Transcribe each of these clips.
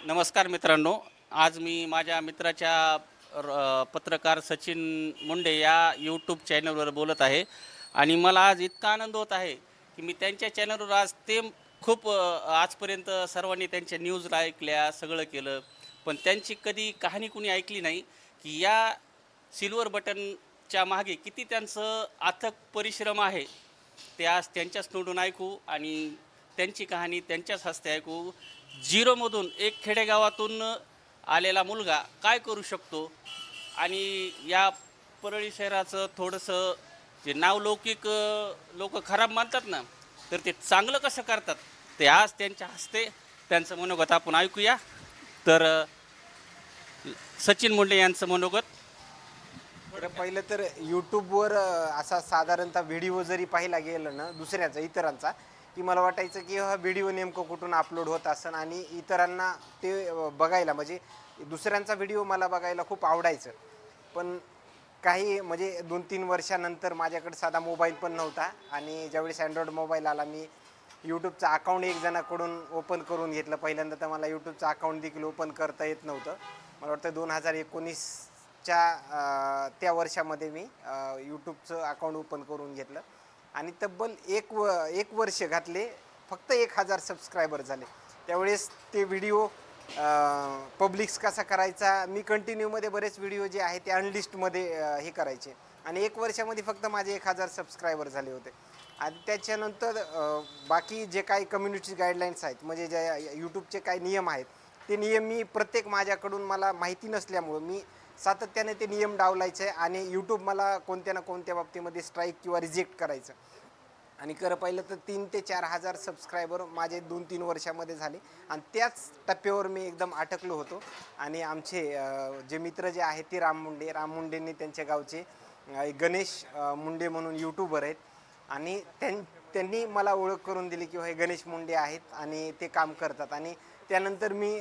नमस्कार मित्रांनो. आज मी माझ्या मित्राच्या पत्रकार सचिन मुंडे या यूट्यूब चॅनलवर बोलत आहे आणि मला आज इतका आनंद होत आहे की मी त्यांच्या चॅनलवर आज ते खूप आजपर्यंत सर्वांनी त्यांच्या न्यूजला ऐकल्या, सगळं केलं. पण त्यांची कधी कहाणी कुणी ऐकली नाही की या सिल्वर बटनच्या मागे किती त्यांचं अथक परिश्रम आहे. ते आज त्यांच्याच तोंडून ऐकू आणि त्यांची कहाणी त्यांच्याच हस्ते ऐकू. झिरोमधून एक खेडेगावातून आलेला मुलगा काय करू शकतो आणि या परळी शहराचं थोडंसं जे नावलौकिक लोक खराब मानतात ना, तर ते चांगलं कसं करतात ते आज त्यांच्या हस्ते त्यांचं मनोगत आपण ऐकूया. तर सचिन मुंडे यांचं मनोगत. तर पहिलं तर यूट्यूबवर असा साधारणतः व्हिडिओ जरी पाहिला गेलं ना दुसऱ्याचा इतरांचा, की मला वाटायचं की हा व्हिडिओ नेमकं कुठून अपलोड होत असन आणि इतरांना ते बघायला म्हणजे दुसऱ्यांचा व्हिडिओ मला बघायला खूप आवडायचं. पण काही म्हणजे 2-3 वर्षानंतर माझ्याकडे साधा मोबाईल पण नव्हता आणि ज्यावेळेस अँड्रॉइड मोबाईल आला मी यूट्यूबचं अकाउंट एक जणाकडून ओपन करून घेतलं. पहिल्यांदा तर मला यूट्यूबचं अकाउंट देखील ओपन करता येत नव्हतं. मला वाटतं 2019च्या त्या वर्षामध्ये मी यूट्यूबचं अकाउंट ओपन करून घेतलं आणि तब्बल एक वर्ष घातले. फक्त 1000 सबस्क्रायबर झाले. त्यावेळेस ते व्हिडिओ पब्लिक्स कसा करायचा, मी कंटिन्यूमध्ये बरेच व्हिडिओ जे आहे ते अनलिस्टमध्ये हे करायचे आणि एक वर्षामध्ये फक्त माझे 1000 सबस्क्रायबर झाले होते. आणि त्याच्यानंतर बाकी जे काही कम्युनिटी गाईडलाईन्स आहेत म्हणजे ज्या यूट्यूबचे काही नियम आहेत ते नियम मी प्रत्येक माझ्याकडून मला माहिती नसल्यामुळं मी सातत्याने ते नियम डावलायचे आणि यूट्यूब मला कोणत्या ना कोणत्या बाबतीमध्ये स्ट्राईक किंवा रिजेक्ट करायचं. आणि खरं पाहिलं तर 3 ते 4 हजार सबस्क्रायबर माझे 2-3 वर्षामध्ये झाले आणि त्याच टप्प्यावर मी एकदम अटकलो होतो. आणि आमचे जे मित्र जे आहेत ते राम मुंडेंनी त्यांच्या गावचे गणेश मुंडे म्हणून यूट्यूबर आहेत आणि त्यांनी मला ओळख करून दिली की हे गणेश मुंडे आहेत आणि ते काम करतात. आणि त्यानंतर मी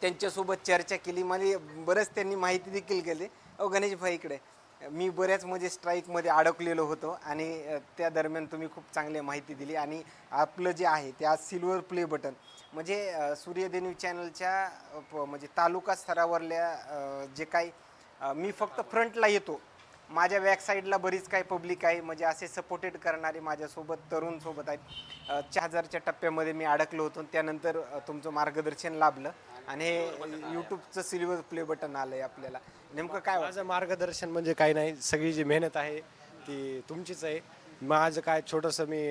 त्यांच्यासोबत चर्चा केली. मला बरंच त्यांनी माहिती देखील केली. गणेश भाई इकडे मी बऱ्याच म्हणजे स्ट्राईकमध्ये अडकलेलो होतो आणि त्या दरम्यान तुम्ही खूप चांगली माहिती दिली आणि आपलं जे आहे ते आज सिल्वर प्ले बटन म्हणजे सूर्यदे न्यूज चॅनलच्या म्हणजे तालुका स्तरावरल्या जे काही मी फक्त फ्रंटला येतो. माझ्या बॅक साईडला बरीच काही पब्लिक आहे म्हणजे असे सपोर्टेड करणारे माझ्यासोबत तरुण सोबत आहेत. 4000च्या टप्प्यामध्ये मी अडकलो होतो. त्यानंतर तुमचं मार्गदर्शन लाभलं आणि हे यूट्यूबचं सिल्वर प्ले बटन आलं आहे आपल्याला. नेमकं काय माझं मार्गदर्शन म्हणजे काही नाही, सगळी जी मेहनत आहे ती तुमचीच आहे. माझं काय छोटंसं मी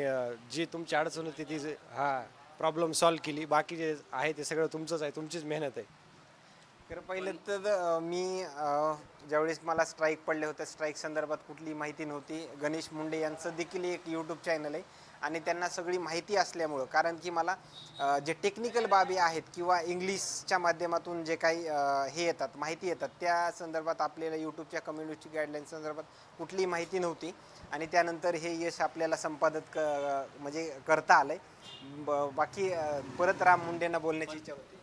जी तुमची अडचण होती ती प्रॉब्लेम सॉल्व्ह केली. बाकी जे आहे ते सगळं तुमचंच आहे, तुमचीच मेहनत आहे. तर पहिलं तर मी ज्यावेळेस मला स्ट्राईक पडले होते स्ट्राईक संदर्भात कुठली माहिती नव्हती. गणेश मुंडे यांचं देखील एक यूट्यूब चॅनल आहे आणि त्यांना सगळी माहिती असल्यामुळं कारण की मला जे टेक्निकल बाबी आहेत किंवा इंग्लिशच्या माध्यमातून जे काही हे येतात माहिती येतात त्या संदर्भात आपल्याला यूट्यूबच्या कम्युनिटी गाईडलाईन संदर्भात कुठलीही माहिती नव्हती. आणि त्यानंतर हे यश आपल्याला संपादक म्हणजे करता आलं आहे. बाकी परत राम मुंडेंना बोलण्याची इच्छा होती.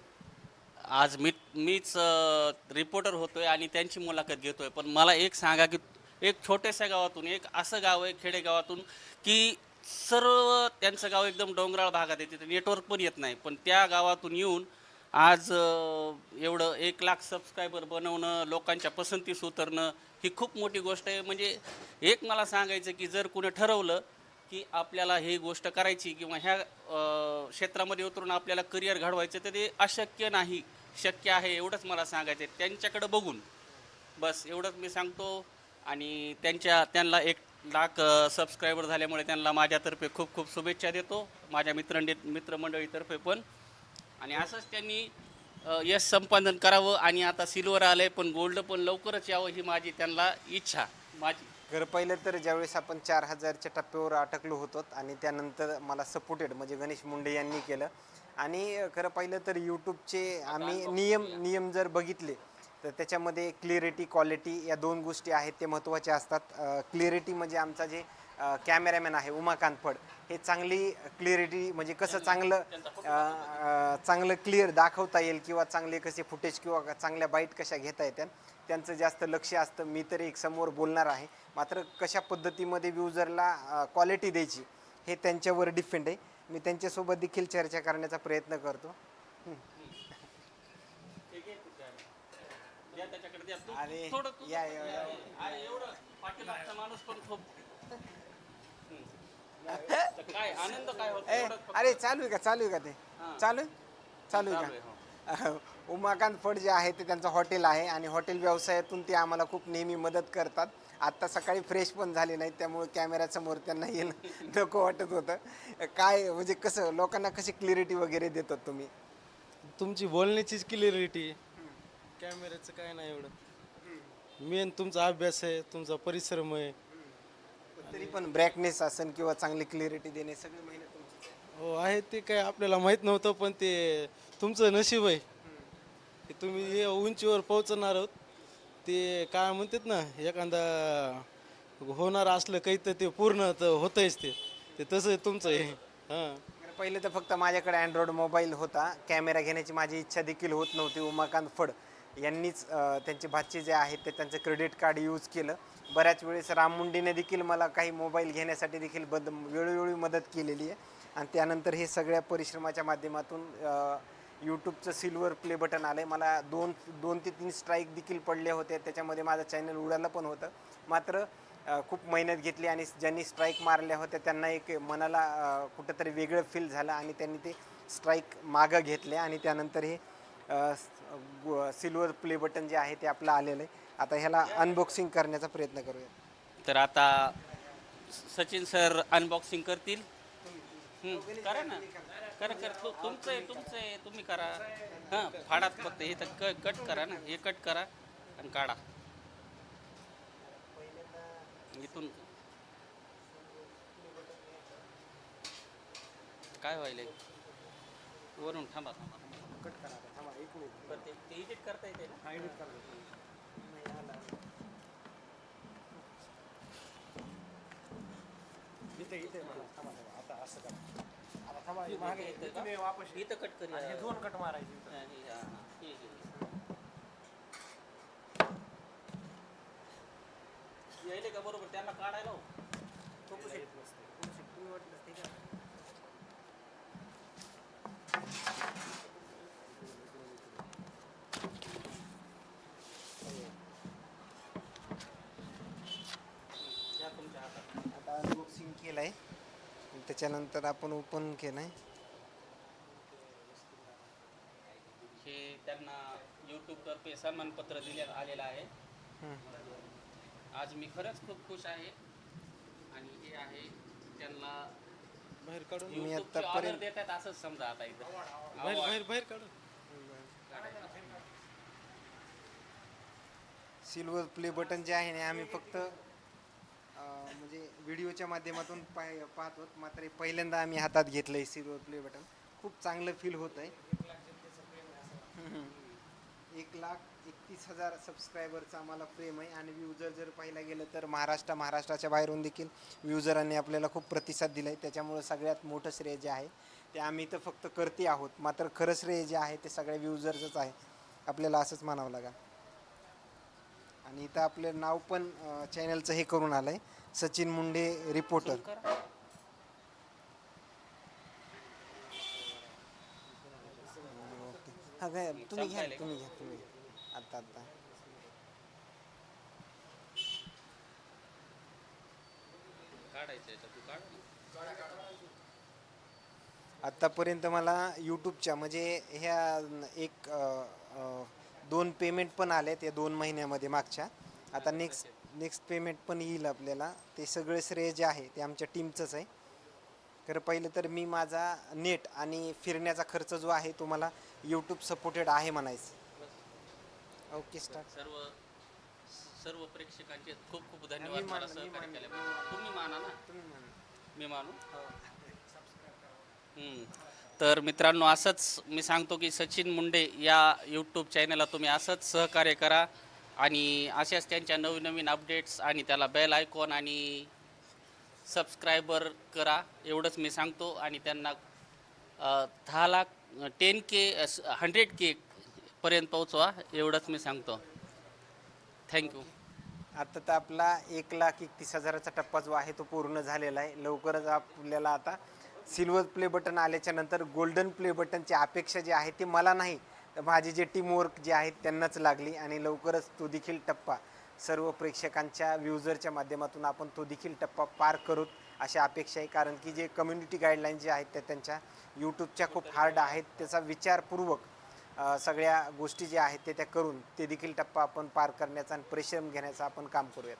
आज मीच रिपोर्टर होतोय आणि त्यांची मुलाखत घेतोय. पण मला एक सांगा की एक छोट्याशा गावातून, एक असं गाव आहे खेडेगावातून की सर्व त्यांचं गाव एकदम डोंगराळ भागात आहे, तिथे नेटवर्क पण येत नाही. पण त्या गावातून येऊन आज एवढं 1 लाख सबस्क्रायबर बनवणं, लोकांच्या पसंतीस उतरणं, ही खूप मोठी गोष्ट आहे. म्हणजे एक मला सांगायचं की जर कुणी ठरवलं की आपल्याला ही गोष्ट करायची किंवा ह्या क्षेत्रामध्ये उतरून आपल्याला करिअर घडवायचं, तर ते अशक्य नाही, शक्य आहे, एवढंच मला सांगायचं आहे. त्यांच्याकडं बघून बस एवढंच मी सांगतो. आणि त्यांना 1 लाख सबस्क्रायबर झाल्यामुळे त्यांना माझ्यातर्फे खूप खूप शुभेच्छा देतो, माझ्या मित्रमंडळीतर्फे पण. आणि असंच त्यांनी यश संपादन करावं. आणि आता सिल्वर आलं आहे, पण गोल्ड पण लवकरच यावं, ही माझी त्यांना इच्छा माझी. खरं पहिलं तर ज्यावेळेस आपण 4000च्या टप्प्यावर अटकलो होतो आणि त्यानंतर मला सपोर्टेड म्हणजे गणेश मुंडे यांनी केलं. आणि खरं पाहिलं तर यूट्यूबचे आम्ही नियम जर बघितले तर त्याच्यामध्ये क्लिअरिटी क्वालिटी या 2 गोष्टी आहेत ते महत्त्वाच्या असतात. क्लिअरिटी म्हणजे आमचा जे कॅमेरामॅन आहे उमाकांत फड हे चांगली क्लिअरिटी म्हणजे कसं चांगलं क्लिअर दाखवता येईल किंवा चांगले कसे फुटेज किंवा चांगल्या बाईट कशा घेता येतात त्यांचं जास्त लक्ष असतं. मी तर एक समोर बोलणार आहे मात्र कशा पद्धतीमध्ये युजरला क्वालिटी द्यायची हे त्यांच्यावर डिपेंड आहे. मी त्यांच्यासोबत देखील चर्चा करण्याचा प्रयत्न करतो. हे घे तू camera. द्या त्याच्याकडे द्या. अरे, थोडं तू या, या, या. एवढं पाठीमागचा माणूस पण खूप तर काय आनंद काय होतो ए, एवढं फक्त- अरे चालू आहे का ते हां. चालू आहे? चालू चालू आहे आहे, का उमाकांत फड जे आहे ते त्यांचं हॉटेल आहे आणि हॉटेल व्यवसायातून ते आम्हाला खूप नेहमी मदत करतात. आत्ता सकाळी फ्रेश पण झाले नाहीत, त्यामुळे कॅमेऱ्यासमोर त्यांना येणं नको वाटत होतं. काय म्हणजे कसं लोकांना कशी क्लिअरिटी वगैरे देतात तुम्ही? तुमची बोलण्याचीच क्लिअरिटी, कॅमेऱ्याचं काय नाही एवढं. मेन तुमचा अभ्यास आहे, तुमचा परिश्रम आहे. तरी पण ब्रॅकनेस असेल किंवा चांगली क्लिअरिटी देणे सगळे महिने तुमचे. हो आहे ते काय आपल्याला माहीत नव्हतं, पण ते तुमचं नशीब आहे की तुम्ही हे उंचीवर पोहोचणार आहोत. ते काय म्हणतात ना, एखादा होणार असलं काही तर ते पूर्ण तर होतंयच ते ते तसं तुमचं आहे. हां. बरं, पहिले तर फक्त माझ्याकडे अँड्रॉइड मोबाईल होता. कॅमेरा घेण्याची माझी इच्छा देखील होत नव्हती. उमाकांत फड यांनीच त्यांचे भाचे जे आहेत ते त्यांचं क्रेडिट कार्ड यूज केलं. बऱ्याच वेळेस राम मुंडेने देखील मला काही मोबाईल घेण्यासाठी देखील वेळोवेळी मदत केलेली आहे. आणि त्यानंतर हे सगळ्या परिश्रमाच्या माध्यमातून यूट्यूबचं सिल्वर प्ले बटन आलं आहे. मला दोन ते 3 स्ट्राईक देखील पडले होते. त्याच्यामध्ये माझं चॅनल उडालं पण होतं. मात्र खूप मेहनत घेतली आणि ज्यांनी स्ट्राईक मारल्या होत्या त्यांना एक मनाला कुठंतरी वेगळं फील झालं आणि त्यांनी ते स्ट्राईक मागं घेतले आणि त्यानंतर हे सिल्वर प्ले बटन जे आहे ते आपलं आलेलं आहे. आता ह्याला अनबॉक्सिंग करण्याचा प्रयत्न करूया. तर आता सचिन सर अनबॉक्सिंग करतील. करा ना, करा तुमचं आहे तुम्ही करा. हां, फाडात फक्त हे तर कट करा ना, हे कट करा आणि काढा इथून. काय व्हायलंय वरून? थांबा कट करा थांबा एक मिनिट. पण ते एडिट करता येते ना. इथे मला थांबा थांबा. आता असं करा. आता थांबा, हे मागे तुम्ही वापस इथं कट करूया. हे 2 कट मारायचे इथं. हे. यायले का बरोबर त्यांना काढायला हो. या तुमच्या हातात. आता अनबॉक्सिंग केलं आहे. त्याच्यानंतर आपण ओपन केलं आहे. हे त्यांना यूट्यूबतर्फे सन्मानपत्र दिण्यात आलेलं आहे. आज मी खरंच खूप खुश आहे आणि हे आहे त्यांना बाहेर काढून मी YouTube चे आतापर्यंत- ऑर्डर देतात असंच समजा आता इथं. बाहेर बाहेर बाहेर काढून सिल्वर प्ले बटन जे आहे ना आम्ही फक्त म्हणजे व्हिडिओच्या माध्यमातून पाहतो. मात्र हे पहिल्यांदा आम्ही हातात घेतलं आहे सिल्वर प्ले बटन. खूप चांगलं फील होत आहे. 1,31,000 सबस्क्रायबरचं आम्हाला प्रेम आहे आणि व्ह्यूजर जर पाहायला गेलं तर महाराष्ट्राच्या बाहेरून देखील व्ह्यूजरांनी आपल्याला खूप प्रतिसाद दिला आहे. त्याच्यामुळं सगळ्यात मोठं श्रेय जे आहे ते आम्ही तर फक्त करते आहोत. मात्र खरं श्रेय जे आहे ते सगळ्या व्ह्यूजरचंच आहे, आपल्याला असंच म्हणावं लागेल. आणि इथं आपलं नाव पण चॅनलचं हे करून आलं आहे, सचिन मुंडे रिपोर्टर. हा काय तुम्ही घ्या आता काढायचं याच्यात, तू काढ. आत्तापर्यंत मला यूट्यूबच्या म्हणजे ह्या एक 2 पेमेंट पण आले ते 2 महिन्यामध्ये मागच्या. आता नेक्स्ट पेमेंट पण येईल आपल्याला. ते सगळे श्रेय जे आहे ते आमच्या टीमचंच आहे. खरं पहिलं तर मी माझा नेट आणि फिरण्याचा खर्च जो आहे तो मला यूट्यूब सपोर्टेड आहे म्हणायचं. Okay start. सर्व प्रेक्षकांचे खूप खूप धन्यवाद मला सहकार्य केल्याबद्दल. तुम्ही माना ना, मी मानू. तर मित्रांनो, असंच मी सांगतो की सचिन मुंडे या यूट्यूब चॅनलला तुम्ही असंच सहकार्य करा आणि अशाच त्यांच्या नवीन नवीन अपडेट्स आणि त्याला बेल आयकॉन आणि सबस्क्रायबर करा, एवढंच मी सांगतो. आणि त्यांना 10 लाख 10K 100K पर्यंत पोहोचवा, एवढंच मी सांगतो. थँक्यू. आता तर आपला 1,31,000चा टप्पा जो आहे तो पूर्ण झालेला आहे. लवकरच आपल्याला आता सिल्वर प्ले बटन आल्याच्या नंतर गोल्डन प्ले बटनची अपेक्षा जी आहे ती मला नाही, तर माझे जे टीमवर्क जे आहेत त्यांनाच लागली आणि लवकरच तो देखील टप्पा सर्व प्रेक्षकांच्या व्ह्यूजरच्या माध्यमातून आपण तो देखील टप्पा पार करूत अशी अपेक्षा आहे. कारण की जे कम्युनिटी गाईडलाईन जे आहेत त्या त्यांच्या यूट्यूबच्या खूप हार्ड आहेत, त्याचा विचारपूर्वक सगळ्या गोष्टी ज्या आहेत त्या करून ते देखील टप्पा आपण पार करण्याचा आणि परिश्रम घेण्याचा आपण काम करूयात.